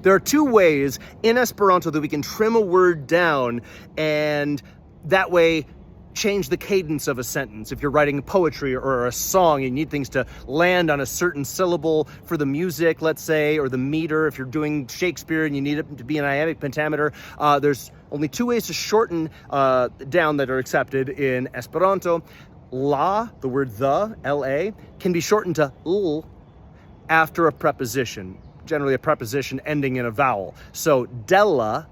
There are two ways in Esperanto that we can trim a word down and that way change the cadence of a sentence. If you're writing poetry or a song, you need things to land on a certain syllable for the music, let's say, or the meter. If you're doing Shakespeare and you need it to be an iambic pentameter, there's only two ways to shorten down that are accepted in Esperanto. La, the word the, L-A, can be shortened to l after a preposition, generally a preposition ending in a vowel. So della,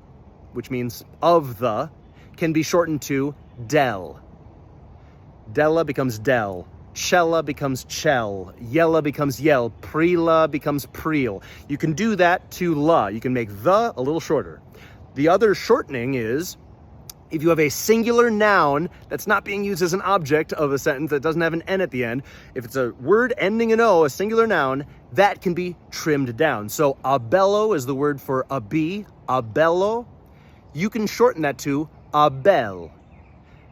which means of the, can be shortened to del. Della becomes del. Cella becomes chell. Yella becomes yell. Prila becomes preel. You can do that to la. You can make the a little shorter. The other shortening is if you have a singular noun that's not being used as an object of a sentence that doesn't have an N at the end, if it's a word ending in O, a singular noun, that can be trimmed down. So abello is the word for a bee, abello. You can shorten that to abel.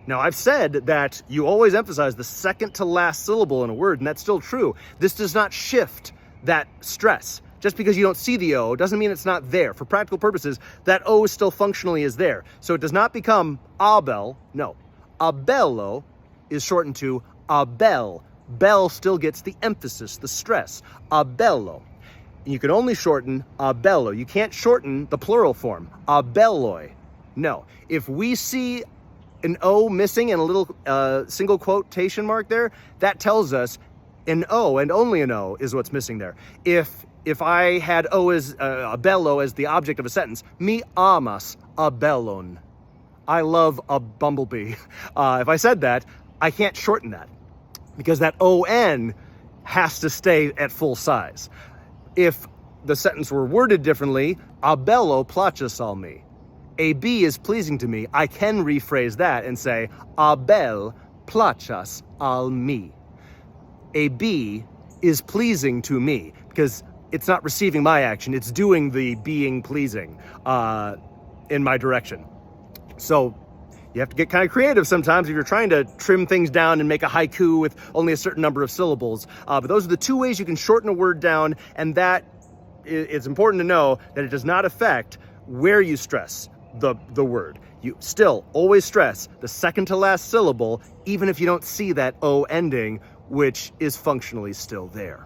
Now, I've said that you always emphasize the second to last syllable in a word, and that's still true. This does not shift that stress. Just because you don't see the O doesn't mean it's not there. For practical purposes, that O still functionally is there. So it does not become abel, no. Abello is shortened to abel. Bell still gets the emphasis, the stress. Abello. And you can only shorten abello. You can't shorten the plural form, abelloi. No. If we see an O missing and a little single quotation mark there, that tells us an O and only an O is what's missing there. If I had O as abello as the object of a sentence, mi amas abellon. I love a bumblebee. If I said that, I can't shorten that because that O-N has to stay at full size. If the sentence were worded differently, abello places al me. A bee is pleasing to me. I can rephrase that and say, abel places al me. A bee is pleasing to me because it's not receiving my action. It's doing the being pleasing in my direction. So you have to get kind of creative sometimes if you're trying to trim things down and make a haiku with only a certain number of syllables. But those are the two ways you can shorten a word down, and that it's important to know that it does not affect where you stress the word. You still always stress the second to last syllable, even if you don't see that O ending, which is functionally still there.